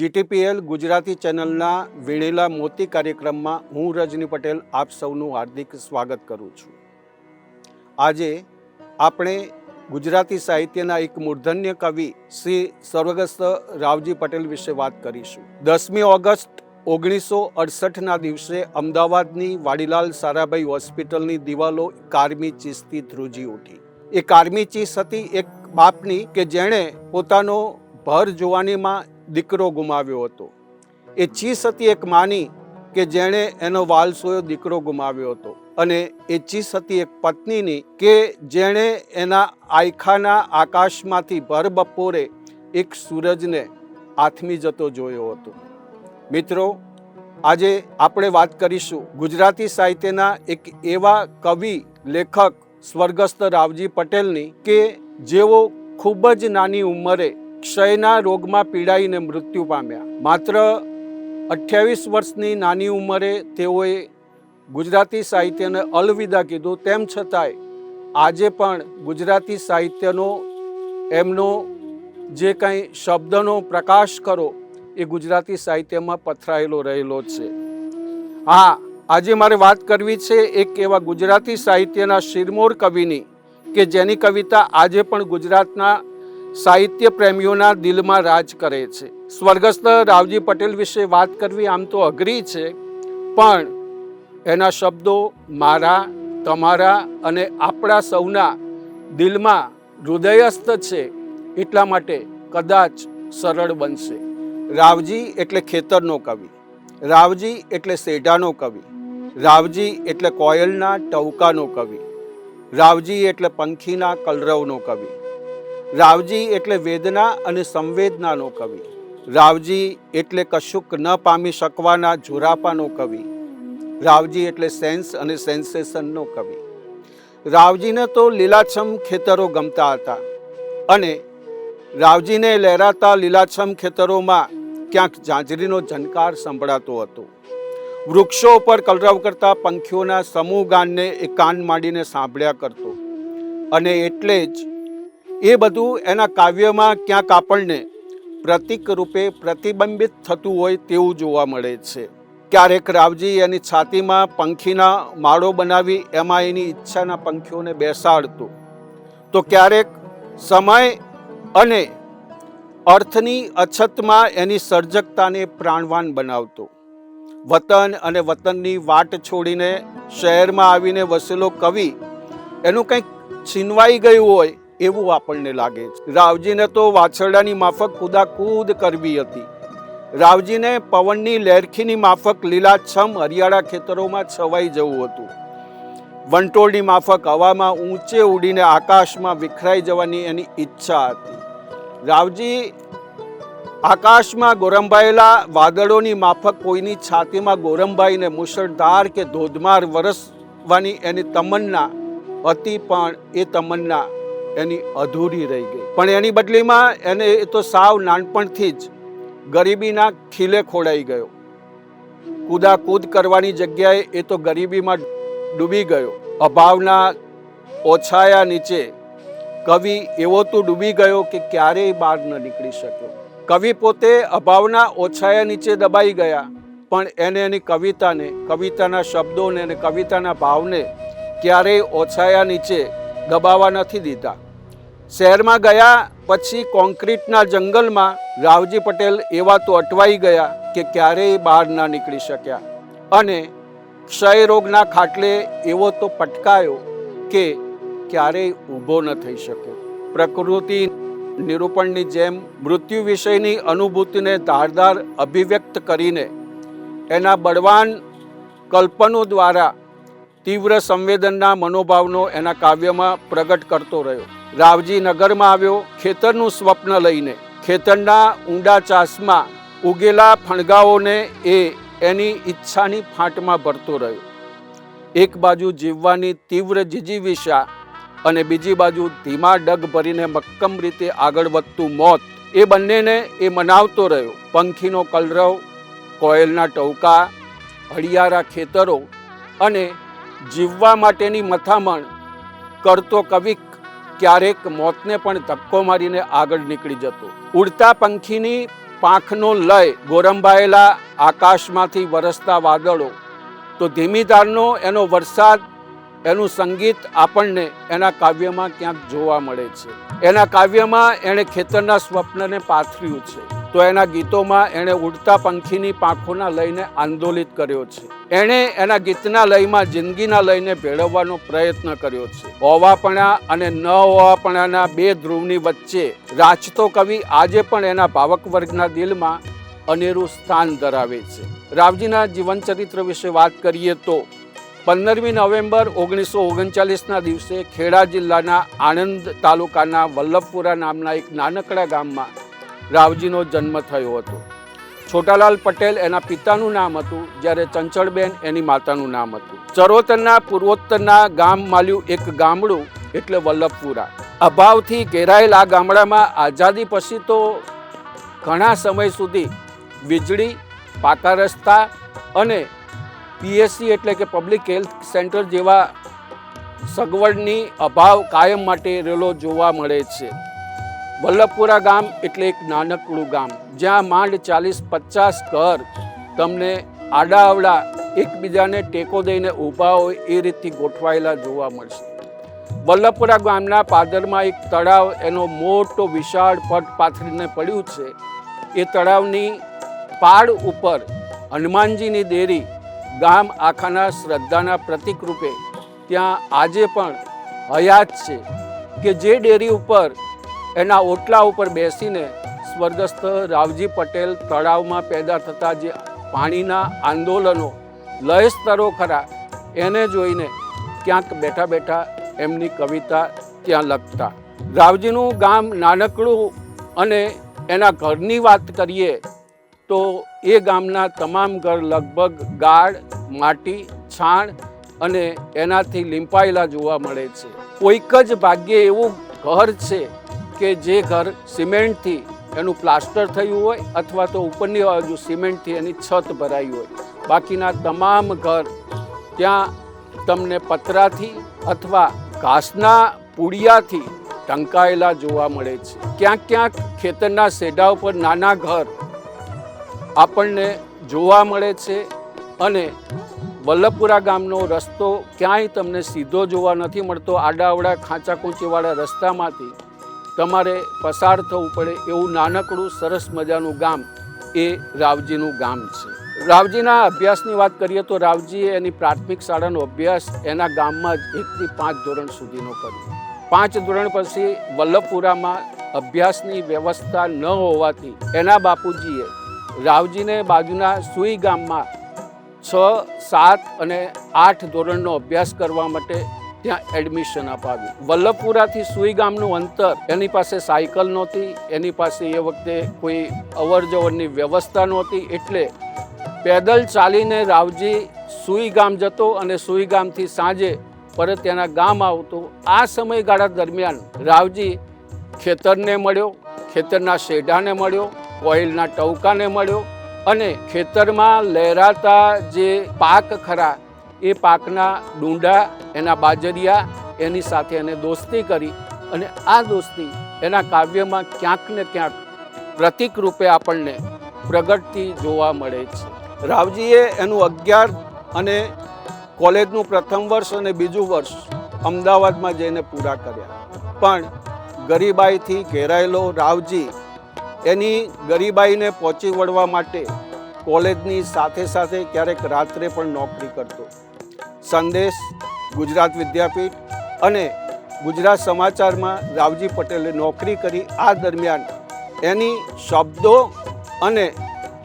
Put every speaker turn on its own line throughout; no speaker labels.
GTPL Gujarati ચેનલના વીણેલા મોતી કાર્યક્રમમાં હું રજની પટેલ આપ સૌનું હાર્દિક સ્વાગત કરું છું। આજે આપણે ગુજરાતી સાહિત્યના એક મૂર્ધન્ય કવિ શ્રી સ્વર્ગસ્થ રાવજી પટેલ વિશે વાત કરીશું। 10મી ઓગસ્ટ 1968ના દિવસે અમદાવાદની વાડીલાલ સારાભાઈ હોસ્પિટલની દિવાલો કારમી ચીસથી ધ્રુજી ઉઠી। એ કારમી ચીસ હતી એક બાપની કે જેણે પોતાનો ભર જુવાનીમાં દીકરો ગુમાવ્યો હતો। એ ચીસ હતી એક માની કે જેણે એનો વાલસોયો દીકરો ગુમાવ્યો હતો, અને એ ચીસ હતી એક પત્નીની કે જેણે એના આયખાના આકાશમાંથી ભર બપોરે એક સૂરજને આથમી જતો જોયો હતો। મિત્રો, આજે આપણે વાત કરીશું ગુજરાતી સાહિત્યના એક એવા કવિ લેખક સ્વર્ગસ્થ રાવજી પટેલની કે જેઓ ખૂબ જ નાની ઉંમરે ક્ષયના રોગમાં પીડાઈને મૃત્યુ પામ્યા। માત્ર 28 વર્ષની નાની ઉંમરે તેઓએ ગુજરાતી સાહિત્યને અલવિદા કીધું। તેમ છતાંય આજે પણ ગુજરાતી સાહિત્યનો એમનો જે કંઈ શબ્દનો પ્રકાશ કરો એ ગુજરાતી સાહિત્યમાં પથરાયેલો રહેલો છે। હા, આજે મારે વાત કરવી છે એક એવા ગુજરાતી સાહિત્યના શિરમોર કવિની કે જેની કવિતા આજે પણ ગુજરાતના સાહિત્ય પ્રેમીઓના દિલમાં રાજ કરે છે। સ્વર્ગસ્થ રાવજી પટેલ વિશે વાત કરવી આમ તો અઘરી છે, પણ એના શબ્દો મારા, તમારા અને આપણા સૌના દિલમાં હૃદયસ્થ છે, એટલા માટે કદાચ સરળ બનશે। રાવજી એટલે ખેતરનો કવિ, રાવજી એટલે સેઢાનો કવિ, રાવજી એટલે કોયલના ટહુકાનો કવિ, રાવજી એટલે પંખીના કલરવનો કવિ, રાવજી એટલે વેદના અને સંવેદનાનો કવિ, રાવજી એટલે કશુંક ન પામી શકવાના ઝુરાપાનો કવિ, રાવજી એટલે સેન્સ અને સેન્સેશનનો કવિ। રાવજીને તો લીલાછમ ખેતરો ગમતા હતા, અને રાવજીને લહેરાતા લીલાછમ ખેતરોમાં ક્યાંક ઝાંઝરીનો ઝનકાર સંભળાતો હતો। વૃક્ષો ઉપર કલરવ કરતા પંખીઓના સમૂહ ગાનને એ કાન માંડીને સાંભળ્યા કરતો, અને એટલે જ એ બધું એના કાવ્યમાં ક્યાંક આપણને પ્રતીક રૂપે પ્રતિબિંબિત થતું હોય તેવું જોવા મળે છે। ક્યારેક રાવજી એની છાતીમાં પંખીના માળો બનાવી એમાં એની ઈચ્છાના પંખીઓને બેસાડતો, તો ક્યારેક સમય અને અર્થની અછતમાં એની સર્જકતાને પ્રાણવાન બનાવતો। વતન અને વતનની વાટ છોડીને શહેરમાં આવીને વસેલો કવિ એનું કંઈક છીનવાઈ ગયું હોય એવું આપણને લાગે છે। રાવજીને તો વાછરડાની માફક કૂદાકૂદ કરવી હતી, રાવજીને પવનની લહેરખીની માફક લીલાછમ હરિયાળા ખેતરોમાં છવાઈ જવું હતું, વંટોળની માફક હવામાં ઊંચે ઉડીને આકાશમાં વિખરાઈ જવાની એની ઈચ્છા હતી। રાવજી આકાશમાં ગોરંભાયેલા વાદળોની માફક કોઈની છાતીમાં ગોરંભાઈને મુશળધાર કે ધોધમાર વરસવાની એની તમન્ના હતી, પણ એ તમન્ના એની અધૂરી રહી ગઈ। પણ એની બદલીમાં એને એ તો સાવ નાનપણથી જ ગરીબીના ખીલે ખોડાઈ ગયો। કૂદાકૂદ કરવાની જગ્યાએ એ તો ગરીબીમાં ડૂબી ગયો। અભાવના ઓછાયા નીચે કવિ એવો તો ડૂબી ગયો કે ક્યારેય બહાર ન નીકળી શક્યો। કવિ પોતે અભાવના ઓછાયા નીચે દબાઈ ગયા, પણ એને એની કવિતાને, કવિતાના શબ્દોને અને કવિતાના ભાવને ક્યારેય ઓછાયા નીચે દબાવવા નથી દીધા। શહેરમાં ગયા પછી કોન્ક્રીટના જંગલમાં રાવજી પટેલ એવા તો અટવાઈ ગયા કે ક્યારેય બહાર ના નીકળી શક્યા, અને ક્ષય રોગના ખાટલે એવો તો પટકાયો કે ક્યારેય ઊભો ન થઈ શક્યો। પ્રકૃતિ નિરૂપણની જેમ મૃત્યુ વિષયની અનુભૂતિને ધારદાર અભિવ્યક્ત કરીને એના બળવાન કલ્પનો દ્વારા તીવ્ર સંવેદનના મનોભાવનો એના કાવ્યમાં પ્રગટ કરતો રહ્યો। રાવજી નગરમાં આવ્યો ખેતરનું સ્વપ્ન લઈને, ખેતરના ઊંડા ચાસમાં ઉગેલા ફણગાઓને એ એની ઈચ્છાની ફાંટમાં ભરતો રહ્યો। એક બાજુ જીવવાની તીવ્ર જીજીવિષા અને બીજી બાજુ ધીમા ડગ ભરીને મક્કમ રીતે આગળ વધતું મોત, એ બંનેને એ મનાવતો રહ્યો। પંખીનો કલરવ, કોયલના ટહુકા, હળિયાળા ખેતરો અને જીવવા માટેની મથામણ કરતો કવિ ક્યારેક મોતને પણ ધક્કો મારીને આગળ નીકળી જતો। ઉડતા પંખીની પાંખનો લય, ગોરંભાયેલા આકાશમાંથી વરસતા વાદળો, તો ધીમી ધારનો એનો વરસાદ, એનું સંગીત આપણને એના કાવ્યમાં ક્યાંક જોવા મળે છે. એના કાવ્યમાં એણે ખેતરના સ્વપ્નને પાથર્યું છે, તો એના ગીતોમાં એણે ઉડતા પંખીની પાંખોના લયને આંદોલિત કર્યો છે. એણે એના ગીતના લયમાં જિંદગીના લયને ભેળવવાનો પ્રયત્ન કર્યો છે. હોવાપણા અને ન હોવાપણાના બે ધ્રુવની વચ્ચે રાચતો કવિ આજે પણ એના ભાવક વર્ગના દિલમાં અનેરું સ્થાન ધરાવે છે. રાવજીના જીવનચરિત્ર વિશે વાત કરીએ તો 15મી નવેમ્બર 1939ના દિવસે ખેડા જિલ્લાના આણંદ તાલુકાના વલ્લભપુરા નામના એક નાનકડા ગામમાં રાવજીનો જન્મ થયો હતો. છોટાલાલ પટેલ એના પિતાનું નામ હતું, જ્યારે ચંચળબેન એની માતાનું નામ હતું. ચરોતરના પૂર્વોત્તરના ગામ માલ્યું એક ગામડું એટલે વલ્લભપુરા. અભાવથી ઘેરાયેલ આ ગામડામાં આઝાદી પછી તો ઘણા સમય સુધી વીજળી, પાકા રસ્તા અને પીએસસી એટલે કે પબ્લિક હેલ્થ સેન્ટર જેવા સગવડની અભાવ કાયમ માટે રહેલો જોવા મળે છે. વલ્લભપુરા ગામ એટલે એક નાનકડું ગામ, જ્યાં માંડ 40-50 ઘર તમને આડાઅવડા એકબીજાને ટેકો દઈને ઊભા હોય એ રીતથી ગોઠવાયેલા જોવા મળશે. વલ્લભપુરા ગામના પાદરમાં એક તળાવ એનો મોટો વિશાળ પટ પાથરીને પડ્યું છે. એ તળાવની પાડ ઉપર હનુમાનજીની દેરી ગામ આખાના શ્રદ્ધાના પ્રતીક રૂપે ત્યાં આજે પણ હયાત છે, કે જે ડેરી ઉપર એના ઓટલા ઉપર બેસીને સ્વર્ગસ્થ રાવજી પટેલ તળાવમાં પેદા થતા જે પાણીના આંદોલનો, લય સ્તરો ખરા, એને જોઈને ક્યાંક બેઠા બેઠા એમની કવિતા ત્યાં લખતા. રાવજીનું ગામ નાનકડું અને એના ઘરની વાત કરીએ તો એ ગામના તમામ ઘર લગભગ ગાળ, માટી, છાણ અને એનાથી લીંપાયેલા જોવા મળે છે. કોઈક જ ભાગ્યે એવું ઘર છે કે જે ઘર સિમેન્ટથી એનું પ્લાસ્ટર થયું હોય અથવા તો ઉપરની બાજુ સિમેન્ટથી એની છત ભરાઈ હોય. બાકીના તમામ ઘર ત્યાં તમને પતરાથી અથવા ઘાસના પૂડિયાથી ઢંકાયેલા જોવા મળે છે. ક્યાંક ક્યાંક ખેતરના શેઢા ઉપર નાના ઘર આપણને જોવા મળે છે. અને વલ્લભપુરા ગામનો રસ્તો ક્યાંય તમને સીધો જોવા નથી મળતો. આડાઅવડા ખાંચા કૂંચીવાળા રસ્તામાંથી તમારે પસાર થવું પડે એવું નાનકડું સરસ મજાનું ગામ એ રાવજીનું ગામ છે. રાવજીના અભ્યાસની વાત કરીએ તો રાવજીએ એની પ્રાથમિક શાળાનો અભ્યાસ એના ગામમાં જ 1 થી 5 ધોરણ સુધીનો કર્યો. 5 ધોરણ પછી વલ્લભપુરામાં અભ્યાસની વ્યવસ્થા ન હોવાથી એના બાપુજીએ રાવજીને બાજુના સુઈ ગામમાં 6, 7 અને 8 ધોરણનો અભ્યાસ કરવા માટે ત્યાં એડમિશન અપાવ્યું. વલ્લભપુરાથી સુઈ ગામનું અંતર, એની પાસે સાયકલ નહોતી, એની પાસે એ વખતે કોઈ અવર જવરની વ્યવસ્થા નહોતી, એટલે પેદલ ચાલીને રાવજી સુઈ ગામ જતો અને સુઈ ગામથી સાંજે પરત એના ગામ આવતો. આ સમયગાળા દરમિયાન રાવજી ખેતરને મળ્યો, ખેતરના શેઢાને મળ્યો, કોયલના ટવકાને મળ્યો અને ખેતરમાં લહેરાતા જે પાક ખરા એ પાકના ડૂંડા, એના બાજરિયા, એની સાથે એને દોસ્તી કરી. અને આ દોસ્તી એના કાવ્યમાં ક્યાંક ને ક્યાંક પ્રતીક રૂપે આપણને પ્રગટતી જોવા મળે છે. રાવજીએ એનું 11 અને કોલેજનું પ્રથમ વર્ષ અને બીજું વર્ષ અમદાવાદમાં જઈને પૂરા કર્યા. પણ ગરીબાઈથી ઘેરાયેલો રાવજી એની ગરીબાઈને પહોંચી વળવા માટે કોલેજની સાથે સાથે ક્યારેક રાત્રે પણ નોકરી કરતો. સંદેશ, ગુજરાત વિદ્યાપીઠ અને ગુજરાત સમાચારમાં રાવજી પટેલે નોકરી કરી. આ દરમિયાન એની શબ્દો અને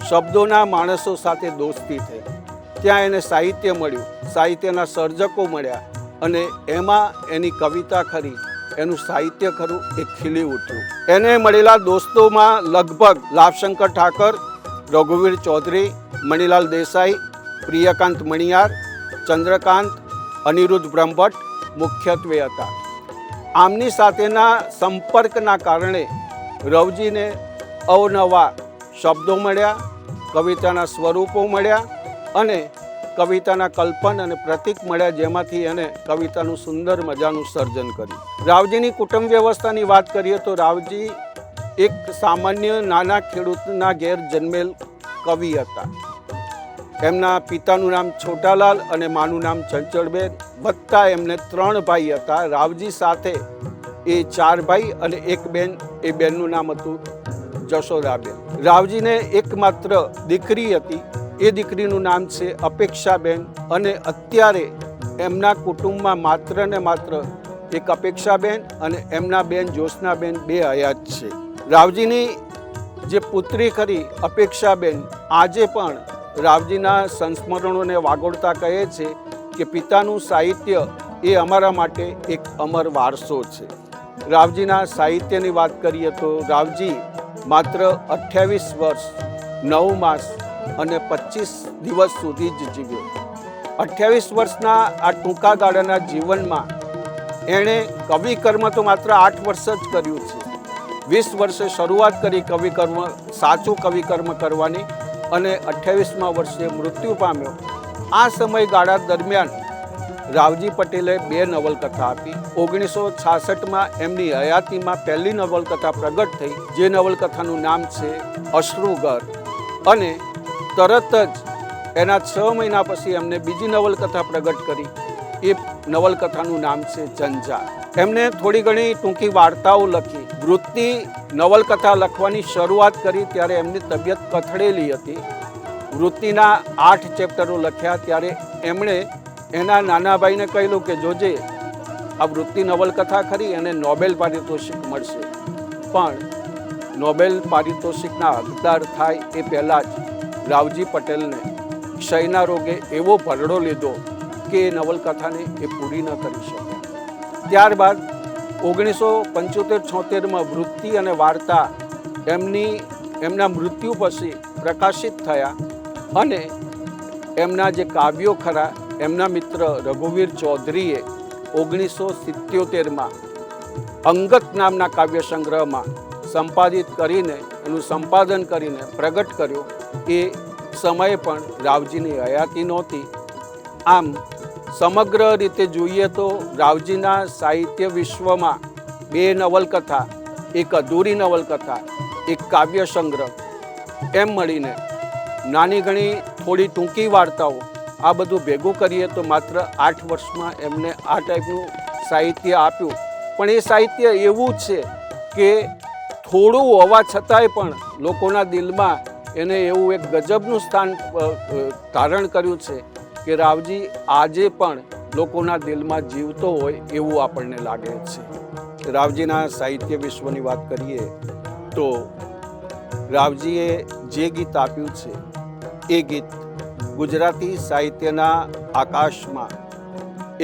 શબ્દોના માણસો સાથે દોસ્તી થઈ. ત્યાં એને સાહિત્ય મળ્યું, સાહિત્યના સર્જકો મળ્યા અને એમાં એની કવિતા ખરી, એનું સાહિત્ય ખરું એ ખીલી ઉઠ્યું. એને મળેલા દોસ્તોમાં લગભગ લાભશંકર ઠાકર, રઘુવીર ચૌધરી, મણિલાલ દેસાઈ, પ્રિયકાંત મણિયાર, ચંદ્રકાંત, અનિરુદ્ધ બ્રહ્મભટ્ટ મુખ્યત્વે હતા. આમની સાથેના સંપર્કના કારણે રવજીને અવનવા શબ્દો મળ્યા, કવિતાના સ્વરૂપો મળ્યા અને કવિતાના કલ્પન અને પ્રતીક મળ્યા, જેમાંથી એને કવિતાનું સુંદર મજાનું સર્જન કર્યું. રાવજીની કુટુંબ વ્યવસ્થાની વાત કરીએ તો રાવજી એક સામાન્ય નાના ખેડૂતના ઘેર જન્મેલ કવિ હતા. એમના પિતાનું નામ છોટાલાલ અને માનું નામ ચંચળબેન. વત્તા એમને 3 ભાઈ હતા. રાવજી સાથે એ 4 ભાઈ અને એક બેન. એ બેનનું નામ હતું જશોદાબેન. રાવજીને એકમાત્ર દીકરી હતી. એ દીકરીનું નામ છે અપેક્ષાબેન. અને અત્યારે એમના કુટુંબમાં માત્ર ને માત્ર એક અપેક્ષાબેન અને એમના બેન જ્યોત્સનાબેન 2 હયાત છે. રાવજીની જે પુત્રી ખરી અપેક્ષાબેન આજે પણ રાવજીના સંસ્મરણોને વાગોળતા કહે છે કે પિતાનું સાહિત્ય એ અમારા માટે એક અમર વારસો છે. રાવજીના સાહિત્યની વાત કરીએ તો રાવજી માત્ર 28 વર્ષ 9 માસ અને 25 દિવસ સુધી જ જીવ્યો. 28 વર્ષના આ ટૂંકા ગાળાના જીવનમાં એણે કવિકર્મ તો માત્ર 8 વર્ષ જ કર્યું છે. 20 વર્ષે શરૂઆત કરી કવિકર્મ, સાચું કવિકર્મ કરવાની, અને 28મા વર્ષે મૃત્યુ પામ્યો. આ સમયગાળા દરમિયાન રાવજી પટેલે 2 નવલકથા આપી. 1966માં એમની હયાતીમાં પહેલી નવલકથા પ્રગટ થઈ, જે નવલકથાનું નામ છે અશ્રુઘર. અને તરત જ એના 6 મહિના પછી એમને બીજી નવલકથા પ્રગટ કરી. એ નવલકથાનું નામ છે જંજાર. એમને થોડી ઘણી ટૂંકી વાર્તાઓ લખી. વૃત્તિ નવલકથા લખવાની શરૂઆત કરી ત્યારે એમની તબિયત કથળેલી હતી. વૃત્તિના 8 ચેપ્ટરો લખ્યા ત્યારે એમણે એના નાના ભાઈને કહેલું કે જોજે આ વૃત્તિ નવલકથા ખરી એને નોબેલ પારિતોષિક મળશે. પણ નોબેલ પારિતોષિકના હકદાર થાય એ પહેલાં જ રાવજી પટેલને ક્ષયના રોગે એવો ભરડો લીધો કે એ નવલકથાને એ પૂરી ન કરી શકે. ત્યારબાદ 1975-76માં વૃત્તિ અને વાર્તા એમના મૃત્યુ પછી પ્રકાશિત થયા. અને એમના જે કાવ્યો ખરા એમના મિત્ર રઘુવીર ચૌધરીએ 1977માં અંગત નામના કાવ્ય સંગ્રહમાં સંપાદિત કરીને એનું સંપાદન કરીને પ્રગટ કર્યો. એ સમયે પણ રાવજીની હયાતી નહોતી. આમ સમગ્ર રીતે જોઈએ તો રાવજીના સાહિત્ય વિશ્વમાં 2 નવલકથા, એક અધૂરી નવલકથા, એક કાવ્ય સંગ્રહ, એમ મળીને નાની ઘણી થોડી ટૂંકી વાર્તાઓ, આ બધું ભેગું કરીએ તો માત્ર 8 વર્ષમાં એમને આ ટાઈપનું સાહિત્ય આપ્યું. પણ એ સાહિત્ય એવું છે કે થોડું હોવા છતાંય પણ લોકોના દિલમાં એને એવું એક ગજબનું સ્થાન ધારણ કર્યું છે કે રાવજી આજે પણ લોકોના દિલમાં જીવતો હોય એવું આપણને લાગે છે. રાવજીના સાહિત્ય વિશ્વની વાત કરીએ તો રાવજીએ જે ગીત આપ્યું છે એ ગીત ગુજરાતી સાહિત્યના આકાશમાં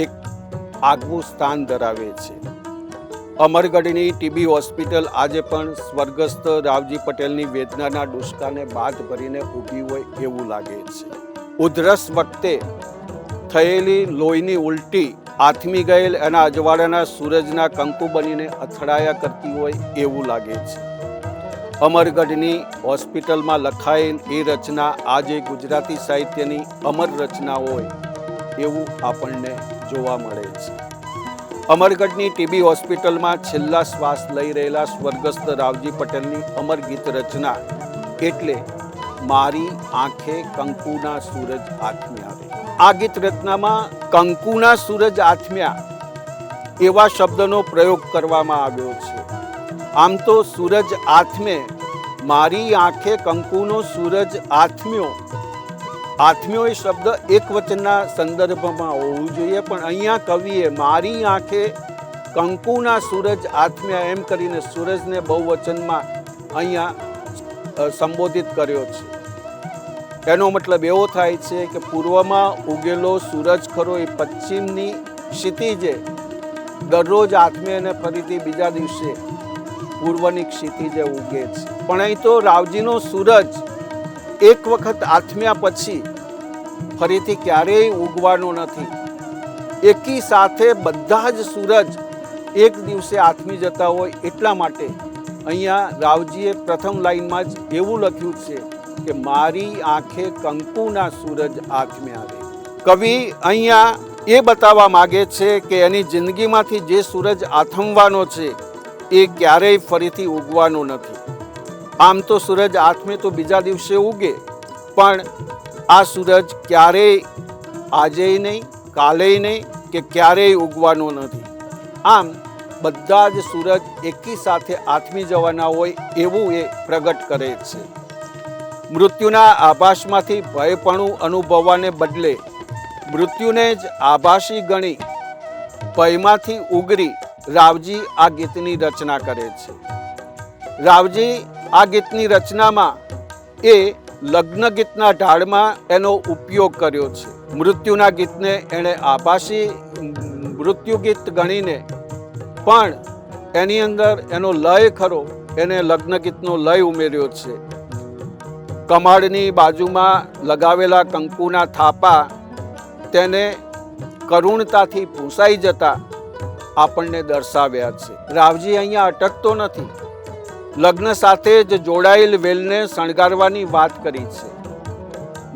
એક આગવું સ્થાન ધરાવે છે. અમરગઢની ટીબી હોસ્પિટલ આજે પણ સ્વર્ગસ્થ રાવજી પટેલની વેદનાના ડુસકાને બાદ ભરીને ઊભી હોય એવું લાગે છે. ઉધરસ વખતે થયેલી લોહીની ઉલટી આથમી ગયેલ એના અજવાળાના સૂરજના કંકુ બનીને અથડાયા કરતી હોય એવું લાગે છે. અમરગઢની હોસ્પિટલમાં લખાયેલ એ રચના આજે ગુજરાતી સાહિત્યની અમર રચના હોય એવું આપણને જોવા મળે છે. અમરગઢની ટીબી હોસ્પિટલમાં છેલ્લા શ્વાસ લઈ રહેલા સ્વર્ગસ્થ રાવજી પટેલની અમર ગીત રચના એટલે મારી આંખે કંકુના સૂરજ આથમ્યા. આ ગીત રચનામાં કંકુના સૂરજ આથમ્યા એવા શબ્દનો પ્રયોગ કરવામાં આવ્યો છે. આમ તો સૂરજ આથમે, મારી આંખે કંકુનો સૂરજ આથમ્યો. આથમ્યો એ શબ્દ એક વચનના સંદર્ભમાં હોવું જોઈએ, પણ અહીંયા કવિએ મારી આંખે કંકુના સૂરજ આથમ્યા એમ કરીને સૂરજને બહુવચનમાં અહીંયા સંબોધિત કર્યો છે. એનો મતલબ એવો થાય છે કે પૂર્વમાં ઉગેલો સૂરજ ખરો એ પશ્ચિમની ક્ષિતિજે દરરોજ આથમે અને ફરીથી બીજા દિવસે પૂર્વની ક્ષિતિજે ઉગે છે. પણ અહીં તો રાવજીનો સૂરજ એક વખત આથમ્યા પછી ફરીથી ક્યારેય ઉગવાનો નથી. એકી સાથે બધા જ સૂરજ એક દિવસે આથમી જતા હોય એટલા માટે અહીંયા રાવજીએ પ્રથમ લાઈનમાં જ એવું લખ્યું છે કે મારી આંખે કંકુના સૂરજ આથમ્યા રે. કવિ અહીંયા એ બતાવવા માગે છે કે એની જિંદગીમાંથી જે સૂરજ આથમવાનો છે એ ક્યારેય ફરીથી ઉગવાનો નથી. આમ તો સૂરજ આથમે તો બીજા દિવસે ઉગે, પણ આ સૂરજ ક્યારેય આજેય નહીં, કાલેય નહીં કે ક્યારેય ઉગવાનો નથી. આમ બધા જ સૂરજ એકી સાથે આથમી જવાના હોય એવું એ પ્રગટ કરે છે. મૃત્યુના આભાસમાંથી ભયપણું અનુભવવાને બદલે મૃત્યુને જ આભાસી ગણી ભયમાંથી ઉગરી રાવજી આ ગીતની રચના કરે છે. રાવજી આ ગીતની રચનામાં એ લગ્ન ગીતના ઢાળમાં એનો ઉપયોગ કર્યો છે. મૃત્યુના ગીતને એણે આભાસી મૃત્યુ ગીત ગણીને પણ એની અંદર એનો લય ખરો, એને લગ્ન ગીતનો લય ઉમેર્યો છે. કમાડની બાજુમાં લગાવેલા કંકુના થાપા તેને કરુણતાથી ભૂંસાઈ જતા આપણને દર્શાવ્યા છે. રાવજી અહીંયા અટકતો નથી, લગ્ન સાથે જ જોડાયેલ વેલને શણગારવાની વાત કરી છે.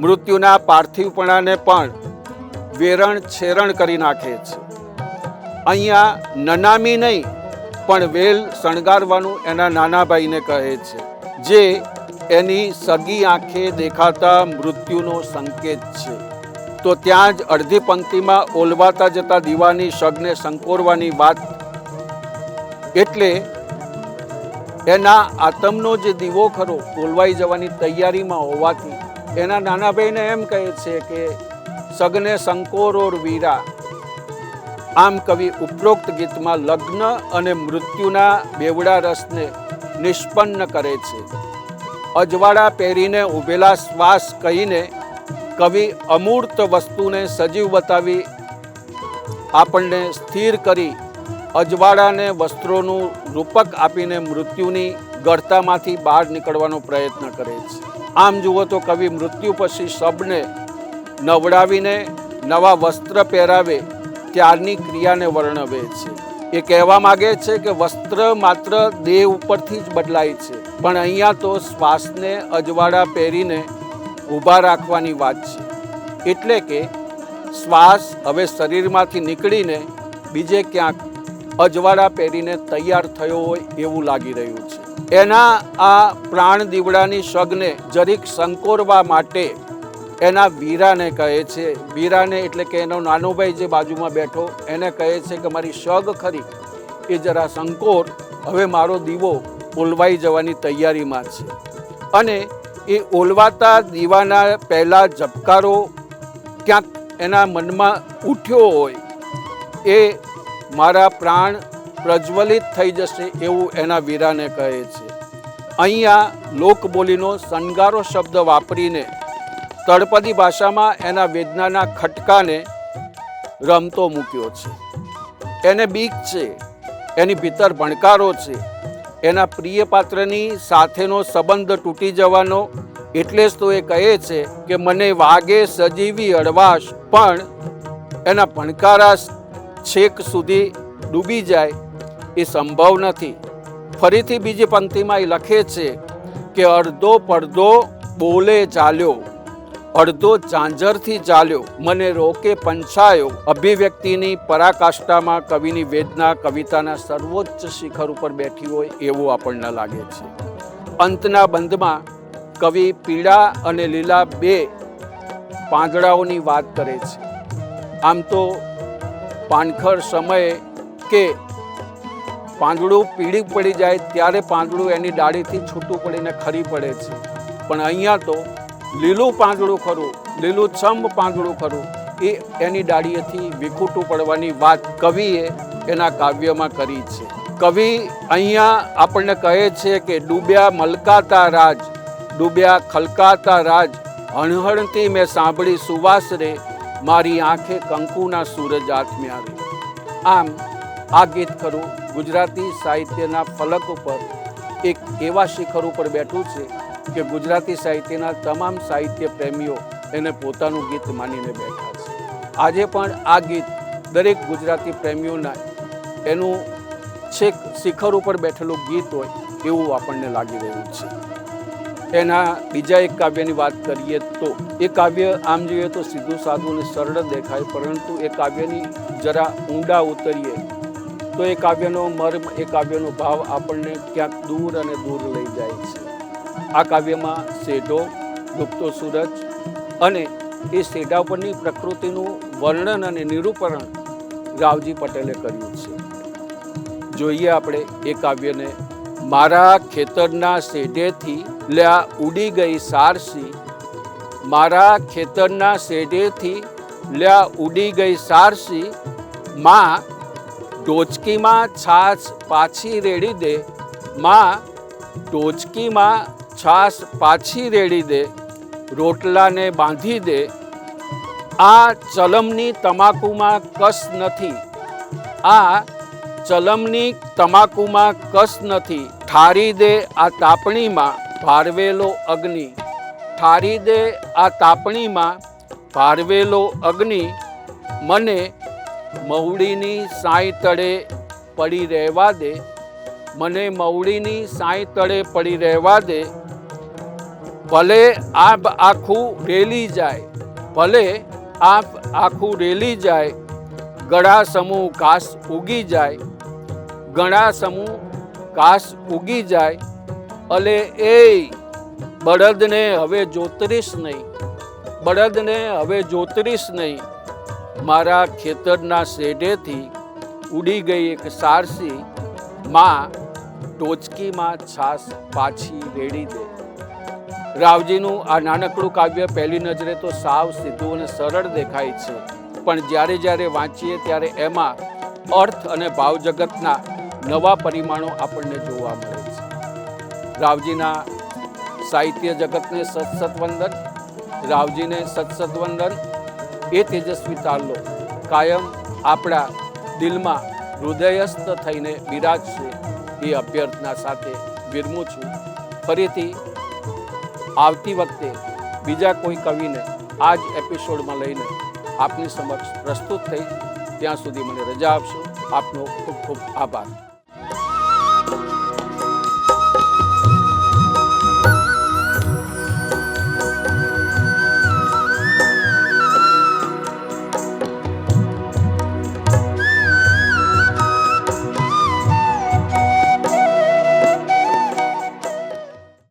મૃત્યુના પાર્થિવપણાને પણ વેરણ છેરણ કરી નાખે છે. અહીંયા નનામી નહીં પણ વેલ શણગારવાનું એના નાના ભાઈને કહે છે, જે એની સગી આંખે દેખાતા મૃત્યુનો સંકેત છે. તો ત્યાં જ અડધી પંક્તિમાં ઓલવાતા જતા દીવાની શગને સંકોરવાની વાત, એટલે એના આતમનો જે દીવો ખરો ઓલવાઈ જવાની તૈયારીમાં હોવાથી એના નાના ભાઈને એમ કહે છે કે સગને સંકોરોર વીરા. આમ કવિ ઉપરોક્ત ગીતમાં લગ્ન અને મૃત્યુના બેવડા રસને નિષ્પન્ન કરે છે. અજવાળા પહેરીને ઉભેલા શ્વાસ કહીને કવિ અમૂર્ત વસ્તુને સજીવ બતાવી આપણને સ્થિર કરી અજવાળાને વસ્ત્રોનું રૂપક આપીને મૃત્યુની ગળતામાંથી બહાર નીકળવાનો પ્રયત્ન કરે છે. આમ જુઓ તો કવિ મૃત્યુ પછી શબને નવડાવીને નવા વસ્ત્ર પહેરાવે ત્યારની ક્રિયાને વર્ણવે છે. એ કહેવા માગે છે કે વસ્ત્ર માત્ર દેહ ઉપરથી જ બદલાય છે, પણ અહીંયા તો શ્વાસને અજવાળા પહેરીને ઊભા રાખવાની વાત છે. એટલે કે શ્વાસ હવે શરીરમાંથી નીકળીને બીજે ક્યાંક અજવાળા પહેરીને તૈયાર થયો હોય એવું લાગી રહ્યું છે. એના આ પ્રાણ દીવડાની શગને જરીક સંકોરવા માટે એના વીરાને કહે છે. વીરાને એટલે કે એનો નાનો ભાઈ જે બાજુમાં બેઠો એને કહે છે કે મારી શગ ખરી એ જરા સંકોર, હવે મારો દીવો ઓલવાઈ જવાની તૈયારીમાં છે. અને એ ઓલવાતા દીવાના પહેલા ઝબકારો ક્યાંક એના મનમાં ઉઠ્યો હોય, એ મારા પ્રાણ પ્રજ્વલિત થઈ જશે એવું એના વીરાને કહે છે. અહીંયા લોકબોલીનો શણગારો શબ્દ વાપરીને તળપદી ભાષામાં એના વેદનાના ખટકાને રમતો મૂક્યો છે. એને બીક છે, એની ભીતર ભણકારો છે, એના પ્રિય પાત્રની સાથેનો સંબંધ તૂટી જવાનો. એટલે જ તો એ કહે છે કે મને વાગે સજીવી હળવાશ, પણ એના ભણકારા છેક સુધી ડૂબી જાય એ સંભવ નથી. ફરીથી બીજી પંક્તિમાં એ લખે છે કે અડધો પડદો બોલે ચાલ્યો, અડધો ઝાંઝરથી ચાલ્યો, મને રોકે પંછાયો. અભિવ્યક્તિની પરાકાષ્ઠામાં કવિની વેદના કવિતાના સર્વોચ્ચ શિખર ઉપર બેઠી હોય એવું આપણને લાગે છે. અંતના બંધમાં કવિ પીળા અને લીલા બે પાંદડાઓની વાત કરે છે. આમ તો પાનખર સમયે કે પાંદડું પીળી પડી જાય ત્યારે પાંદડું એની ડાળીથી છૂટું પડીને ખરી પડે છે, પણ અહીંયા તો લીલું પાંદડું ખરું, લીલું છમ પાંદડું ખરું, એ એની ડાળીએથી વિખૂટું પડવાની વાત કવિએ એના કાવ્યમાં કરી છે. કવિ અહીંયા આપણને કહે છે કે ડૂબ્યા મલકાતા રાજ, ડૂબ્યા ખલકાતા રાજ, હણહણતી મેં સાંભળી સુવાસ રે, મારી આંખે કંકુના સૂરજ આથમ્યા રે. આમ આ ગીત ખરું ગુજરાતી સાહિત્યના ફલક ઉપર એક એવા શિખર ઉપર બેઠું છે કે ગુજરાતી સાહિત્યના તમામ સાહિત્ય પ્રેમીઓ એને પોતાનું ગીત માનીને બેઠા છે. આજે પણ આ ગીત દરેક ગુજરાતી પ્રેમીઓના એનું છેક શિખર ઉપર બેઠેલું ગીત હોય એવું આપણને લાગી રહ્યું છે. એના બીજા એક કાવ્યની વાત કરીએ તો એ કાવ્ય આમ જોઈએ તો સીધું સાદું અને સરળ દેખાય, પરંતુ એ કાવ્યની જરા ઊંડા ઉતરીએ તો એ કાવ્યનો મર્મ, એ કાવ્યનો ભાવ આપણને ક્યાંક દૂર અને દૂર લઈ જાય છે. આ કાવ્યમાં શેઢો, ડૂબતો સૂરજ અને એ શેઢા પરની પ્રકૃતિનું વર્ણન અને નિરૂપણ રાવજી પટેલે કર્યું છે. જોઈએ આપણે એ કાવ્યને. મારા ખેતરના શેઢેથી લ્યા ઉડી ગઈ સારસી, મારા ખેતરના શેઢેથી લ્યા ઉડી ગઈ સારસી, માં ટોચકીમાં છાશ પાછી રેડી દે, માં ટોચકીમાં છાશ પાછી રેડી દે, રોટલાને બાંધી દે, આ ચલમની તમાકુમાં કસ નથી, આ ચલમની તમાકુમાં કસ નથી, ઠારી દે આ તાપણીમાં ભારવેલો અગ્નિ, ઠારી દે આ તાપણીમાં ભારવેલો અગ્નિ, મને મહુડીની સાંઈ તળે પડી રહેવા દે, મને મહુડીની સાંઈ તળે પડી રહેવા દે, ભલે આપ આખું રેલી જાય, ભલે આપ આખું રેલી જાય, ગળા સમૂહ ઘાસ ઉગી જાય, ગળા સમૂહ ઘાસ ઉગી જાય, અલે એ બળદને હવે જોતરીશ નહીં, બળદને હવે જોતરીશ નહીં, મારા ખેતરના શેઢેથી ઉડી ગઈ એક સારસી, માં ટોચકીમાં છાશ પાછી રેડી દે. રાવજીનું આ નાનકડું કાવ્ય પહેલી નજરે તો સાવ સીધું અને સરળ દેખાય છે, પણ જ્યારે જ્યારે વાંચીએ ત્યારે એમાં અર્થ અને ભાવ જગતના નવા પરિમાણો આપણને જોવા મળે છે. રાવજીના સાહિત્ય જગતને સત વંદન, રાવજીને સત વંદન. એ તેજસ્વી તાલો કાયમ આપણા દિલમાં હૃદયસ્થ થઈને બિરાજશે એ અભ્યર્થના સાથે વિરમું છું. ફરીથી આવતી વખતે બીજા કોઈ કવિને આ જ એપિસોડમાં લઈને આપની સમક્ષ પ્રસ્તુત થઈ. ત્યાં સુધી મને રજા આપશો. આપનો ખૂબ ખૂબ આભાર.